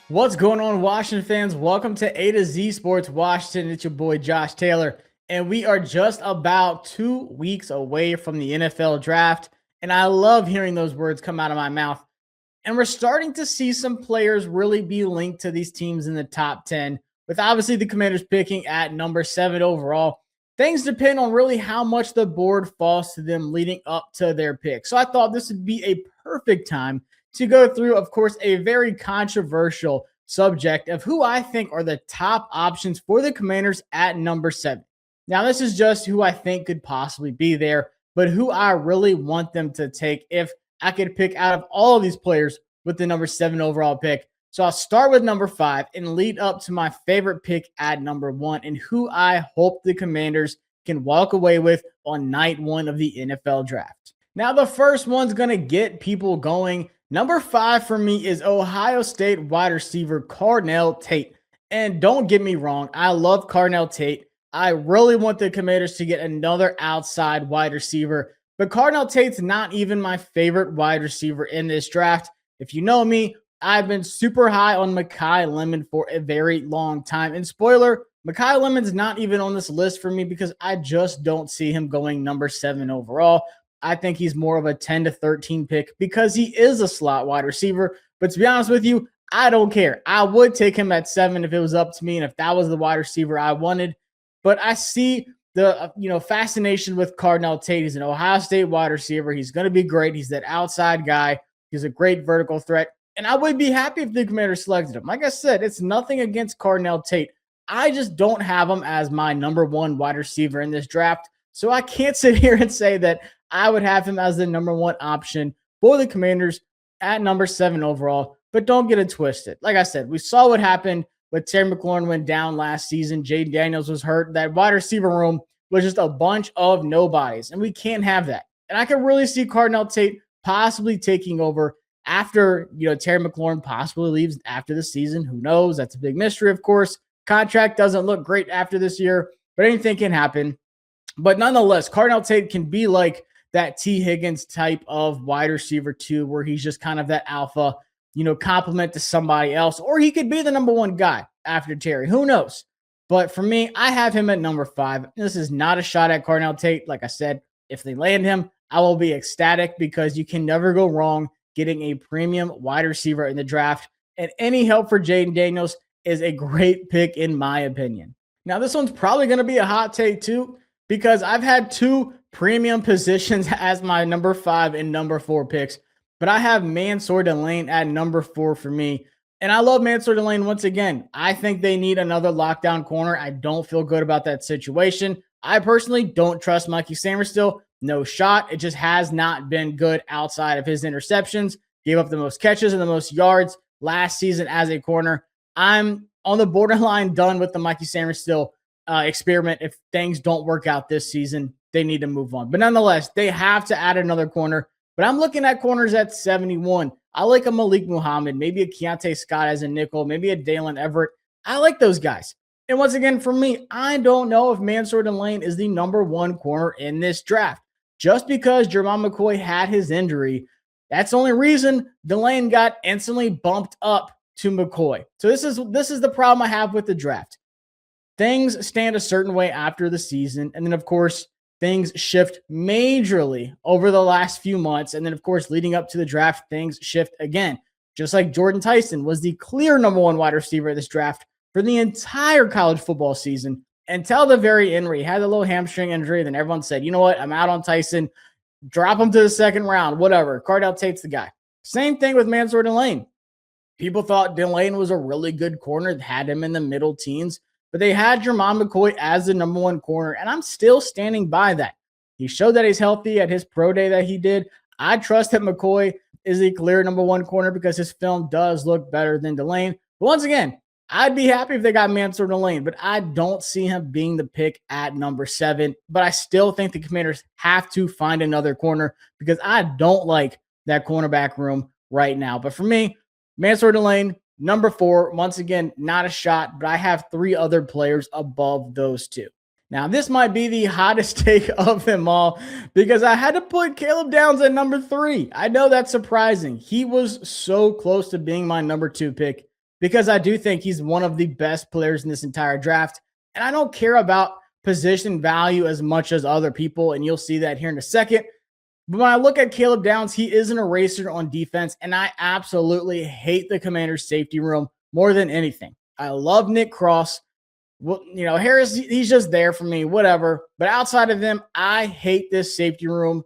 What's going on, Washington fans? Welcome to A to Z Sports Washington. It's your boy Josh Taylor, and we are just about 2 weeks away from the NFL draft. And I love hearing those words come out of my mouth. And we're starting to see some players really be linked to these teams in the top 10, with obviously the Commanders picking at number 7 overall. Things depend on really how much the board falls to them leading up to their pick. So I thought this would be a perfect time to go through, of course, a very controversial subject of who I think are the top options for the Commanders at number 7. Now, this is just who I think could possibly be there, but who I really want them to take if I could pick out of all of these players with the number 7 overall pick. So I'll start with number 5 and lead up to my favorite pick at number 1 and who I hope the Commanders can walk away with on night 1 of the NFL draft. Now, the first one's going to get people going. Number 5 for me is Ohio State wide receiver Cardell Tate. And don't get me wrong, I love Cardell Tate. I really want the Commanders to get another outside wide receiver. But Cardell Tate's not even my favorite wide receiver in this draft. If you know me, I've been super high on Mekhi Lemon for a very long time. And spoiler, Mekhi Lemon's not even on this list for me because I just don't see him going number 7 overall. I think he's more of a 10 to 13 pick because he is a slot wide receiver. But to be honest with you, I don't care. I would take him at 7 if it was up to me and if that was the wide receiver I wanted. But I see the fascination with Cardell Tate. He's an Ohio State wide receiver. He's going to be great. He's that outside guy. He's a great vertical threat. And I would be happy if the Commanders selected him. Like I said, it's nothing against Cardell Tate. I just don't have him as my number 1 wide receiver in this draft. So I can't sit here and say that I would have him as the number 1 option for the Commanders at number 7 overall. But don't get it twisted. Like I said, we saw what happened when Terry McLaurin went down last season. Jayden Daniels was hurt. That wide receiver room was just a bunch of nobodies. And we can't have that. And I can really see Cardell Tate possibly taking over after, Terry McLaurin possibly leaves after the season. Who knows? That's a big mystery, of course. Contract doesn't look great after this year, but anything can happen. But nonetheless, Cardell Tate can be like that T. Higgins type of wide receiver too, where he's just kind of that alpha, complement to somebody else. Or he could be the number 1 guy after Terry. Who knows? But for me, I have him at number 5. This is not a shot at Cardell Tate. Like I said, if they land him, I will be ecstatic because you can never go wrong getting a premium wide receiver in the draft. And any help for Jayden Daniels is a great pick in my opinion. Now, this one's probably going to be a hot take too, because I've had 2 premium positions as my number 5 and number 4 picks, but I have Mansor Delane at number 4 for me. And I love Mansor Delane once again. I think they need another lockdown corner. I don't feel good about that situation. I personally don't trust Mikey Samerstill. No shot. It just has not been good outside of his interceptions. Gave up the most catches and the most yards last season as a corner. I'm on the borderline done with the Mikey Samerstill experiment. If things don't work out this season, they need to move on. But nonetheless, they have to add another corner. But I'm looking at corners at 71. I like a Malik Muhammad, maybe a Keontae Scott as a nickel, maybe a Dalen Everett. I like those guys. And once again, for me, I don't know if Mansor Delane is the number 1 corner in this draft. Just because Jermon McCoy had his injury, that's the only reason Delane got instantly bumped up to McCoy. So this is the problem I have with the draft. Things stand a certain way after the season, and then, of course, things shift majorly over the last few months. And then, of course, leading up to the draft, things shift again. Just like Jordan Tyson was the clear number 1 wide receiver of this draft for the entire college football season until the very end where he had a little hamstring injury. Then everyone said, you know what, I'm out on Tyson. Drop him to the 2nd round, whatever. Cardell Tate's the guy. Same thing with Mansor Delane. People thought Delane was a really good corner, had him in the middle teens. But they had Jermon McCoy as the number 1 corner, and I'm still standing by that. He showed that he's healthy at his pro day that he did. I trust that McCoy is the clear number 1 corner because his film does look better than Delane. But once again, I'd be happy if they got Mansor Delane, but I don't see him being the pick at number 7. But I still think the Commanders have to find another corner because I don't like that cornerback room right now. But for me, Mansor Delane, number 4, once again, not a shot, but I have 3 other players above those 2. Now, this might be the hottest take of them all because I had to put Caleb Downs at number 3. I know that's surprising. He was so close to being my number 2 pick, because I do think he's one of the best players in this entire draft. And I don't care about position value as much as other people, and you'll see that here in a second. But when I look at Caleb Downs, he is an eraser on defense, and I absolutely hate the Commanders' safety room more than anything. I love Nick Cross. Well, Harris, he's just there for me, whatever. But outside of them, I hate this safety room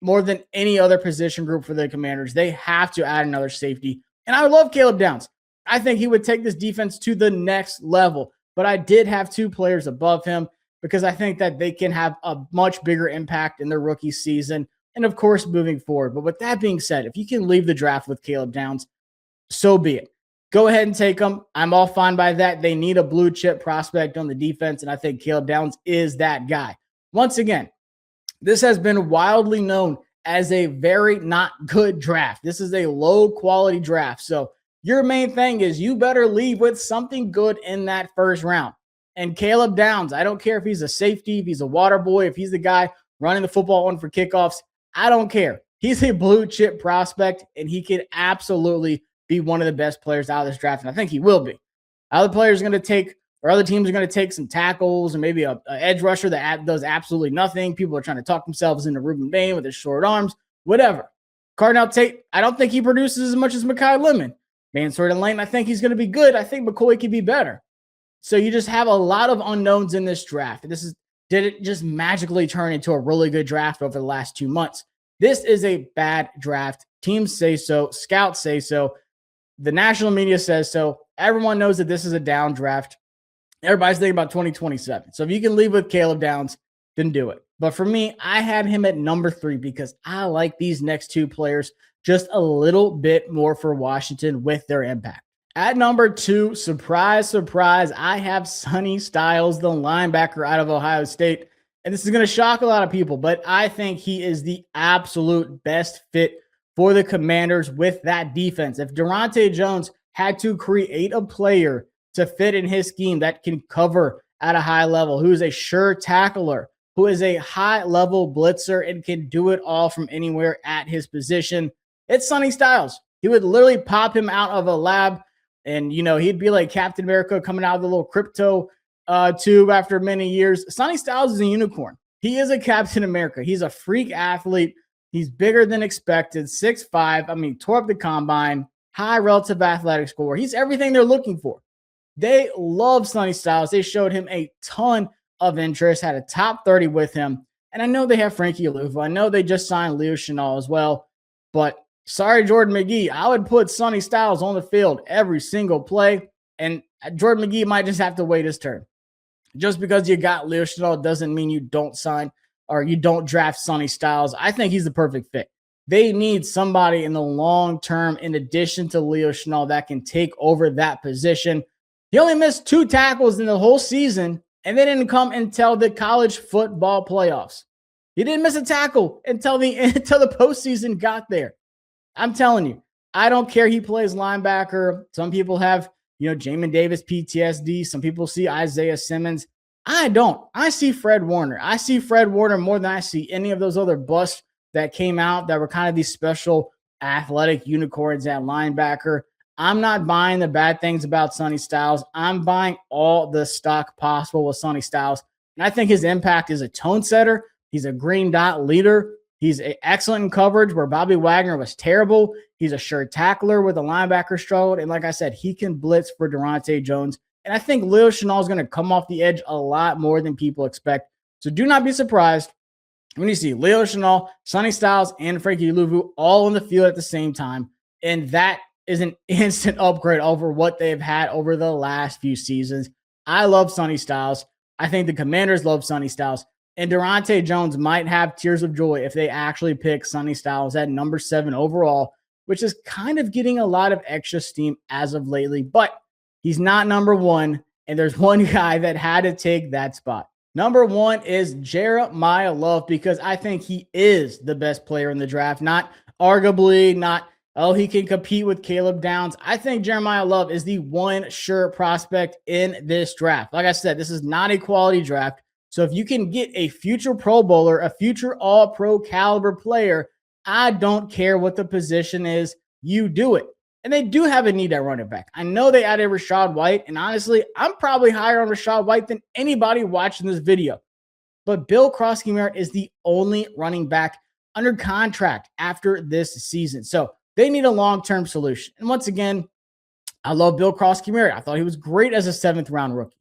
more than any other position group for the Commanders. They have to add another safety. And I love Caleb Downs. I think he would take this defense to the next level. But I did have two players above him because I think that they can have a much bigger impact in their rookie season and, of course, moving forward. But with that being said, if you can leave the draft with Caleb Downs, so be it. Go ahead and take them. I'm all fine by that. They need a blue chip prospect on the defense, and I think Caleb Downs is that guy. Once again, this has been wildly known as a very not good draft. This is a low quality draft. So your main thing is you better leave with something good in that first round. And Caleb Downs, I don't care if he's a safety, if he's a water boy, if he's the guy running the football on for kickoffs. I don't care. He's a blue chip prospect, and he could absolutely be one of the best players out of this draft, and I think he will be. Other players are going to take, or other teams are going to take some tackles and maybe a edge rusher that does absolutely nothing. People are trying to talk themselves into Reuben Bain with his short arms, whatever. Cardell Tate, I don't think he produces as much as Mekhi Lemon. Mansor Delane, I think he's going to be good. I think McCoy could be better. So you just have a lot of unknowns in this draft. Did it just magically turn into a really good draft over the last 2 months? This is a bad draft. Teams say so. Scouts say so. The national media says so. Everyone knows that this is a down draft. Everybody's thinking about 2027. So if you can leave with Caleb Downs, then do it. But for me, I had him at number 3 because I like these next two players just a little bit more for Washington with their impact. At number 2, surprise, surprise, I have Sonny Styles, the linebacker out of Ohio State. And this is going to shock a lot of people, but I think he is the absolute best fit for the Commanders with that defense. If Durante Jones had to create a player to fit in his scheme that can cover at a high level, who is a sure tackler, who is a high-level blitzer and can do it all from anywhere at his position, it's Sonny Styles. He would literally pop him out of a lab, and, he'd be like Captain America coming out of the little crypto tube after many years. Sonny Styles is a unicorn. He is a Captain America. He's a freak athlete. He's bigger than expected, 6'5". Tore up the combine, high relative athletic score. He's everything they're looking for. They love Sonny Styles. They showed him a ton of interest, had a top 30 with him. And I know they have Frankie Luvu. I know they just signed Leo Chenal as well. But sorry, Jordan McGee, I would put Sonny Styles on the field every single play. And Jordan McGee might just have to wait his turn. Just because you got Leo Chenal doesn't mean you don't sign or you don't draft Sonny Styles. I think he's the perfect fit. They need somebody in the long term, in addition to Leo Chenal, that can take over that position. He only missed 2 tackles in the whole season, and they didn't come until the college football playoffs. He didn't miss a tackle until the postseason got there. I'm telling you, I don't care. He plays linebacker. Some people have, Jamin Davis PTSD. Some people see Isaiah Simmons. I don't. I see Fred Warner. I see Fred Warner more than I see any of those other busts that came out that were kind of these special athletic unicorns at linebacker. I'm not buying the bad things about Sonny Styles. I'm buying all the stock possible with Sonny Styles. And I think his impact is a tone setter. He's a green dot leader. He's excellent in coverage where Bobby Wagner was terrible. He's a sure tackler where the linebacker struggled. And like I said, he can blitz for Durante Jones. And I think Leo Chenal is going to come off the edge a lot more than people expect. So do not be surprised when you see Leo Chenal, Sonny Styles, and Frankie Luvu all on the field at the same time. And that is an instant upgrade over what they've had over the last few seasons. I love Sonny Styles. I think the Commanders love Sonny Styles. And Durante Jones might have tears of joy if they actually pick Sonny Styles at number 7 overall, which is kind of getting a lot of extra steam as of lately. But he's not number 1, and there's one guy that had to take that spot. Number 1 is Jeremiah Love, because I think he is the best player in the draft. Not arguably, not, he can compete with Caleb Downs. I think Jeremiah Love is the one sure prospect in this draft. Like I said, this is not a quality draft. So if you can get a future Pro Bowler, a future all-pro caliber player, I don't care what the position is, you do it. And they do have a need at running back. I know they added Rachaad White, and honestly, I'm probably higher on Rachaad White than anybody watching this video. But Bill Krosky-Merritt is the only running back under contract after this season. So they need a long-term solution. And once again, I love Bill Krosky-Merritt. I thought he was great as a 7th-round rookie,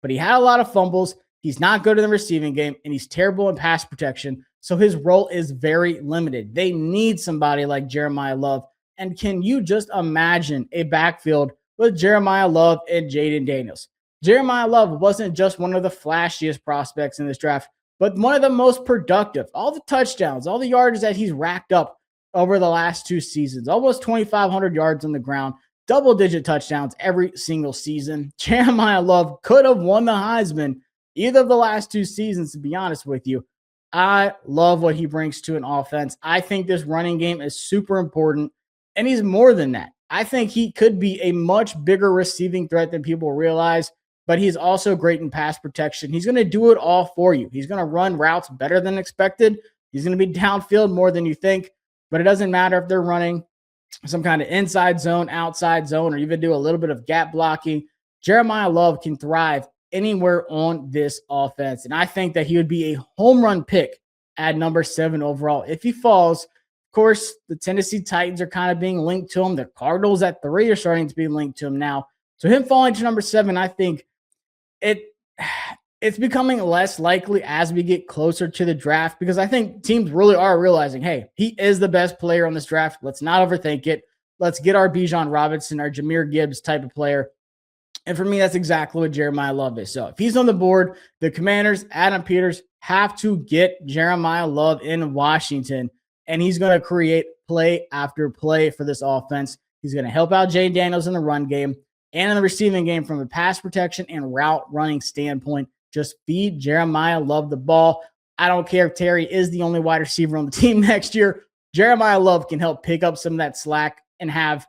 but he had a lot of fumbles. He's not good in the receiving game, and he's terrible in pass protection. So his role is very limited. They need somebody like Jeremiah Love. And can you just imagine a backfield with Jeremiah Love and Jayden Daniels? Jeremiah Love wasn't just one of the flashiest prospects in this draft, but one of the most productive. All the touchdowns, all the yards that he's racked up over the last 2 seasons, almost 2,500 yards on the ground, double-digit touchdowns every single season. Jeremiah Love could have won the Heisman either of the last 2 seasons, to be honest with you. I love what he brings to an offense. I think this running game is super important, and he's more than that. I think he could be a much bigger receiving threat than people realize, but he's also great in pass protection. He's going to do it all for you. He's going to run routes better than expected. He's going to be downfield more than you think, but it doesn't matter if they're running some kind of inside zone, outside zone, or even do a little bit of gap blocking. Jeremiah Love can thrive anywhere on this offense, and I think that he would be a home run pick at number 7 overall if he falls. Of course, the Tennessee Titans are kind of being linked to him. The Cardinals at 3 are starting to be linked to him now. So him falling to number 7, I think it's becoming less likely as we get closer to the draft, because I think teams really are realizing, hey, he is the best player on this draft. Let's not overthink it. Let's get our Bijan Robinson, our Jahmyr Gibbs type of player. And for me, that's exactly what Jeremiah Love is. So if he's on the board, the Commanders, Adam Peters, have to get Jeremiah Love in Washington, and he's going to create play after play for this offense. He's going to help out Jayden Daniels in the run game and in the receiving game from a pass protection and route running standpoint. Just feed Jeremiah Love the ball. I don't care if Terry is the only wide receiver on the team next year. Jeremiah Love can help pick up some of that slack and have,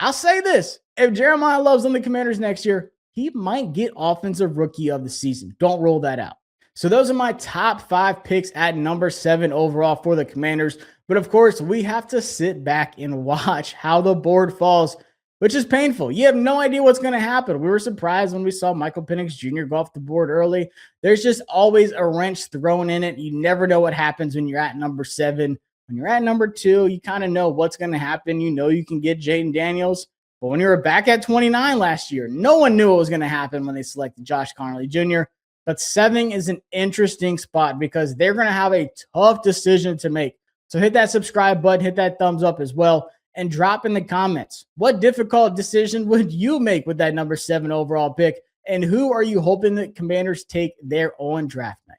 I'll say this, if Jeremiah Love's on the Commanders next year, he might get Offensive Rookie of the Season. Don't roll that out. So those are my top 5 picks at number 7 overall for the Commanders. But of course, we have to sit back and watch how the board falls, which is painful. You have no idea what's going to happen. We were surprised when we saw Michael Penix Jr. go off the board early. There's just always a wrench thrown in it. You never know what happens when you're at number 7. When you're at number 2, you kind of know what's going to happen. You know you can get Jayden Daniels. But when you were back at 29 last year, no one knew what was going to happen when they selected Josh Connerly Jr. But 7 is an interesting spot because they're going to have a tough decision to make. So hit that subscribe button, hit that thumbs up as well, and drop in the comments, what difficult decision would you make with that number 7 overall pick? And who are you hoping that Commanders take there on draft night?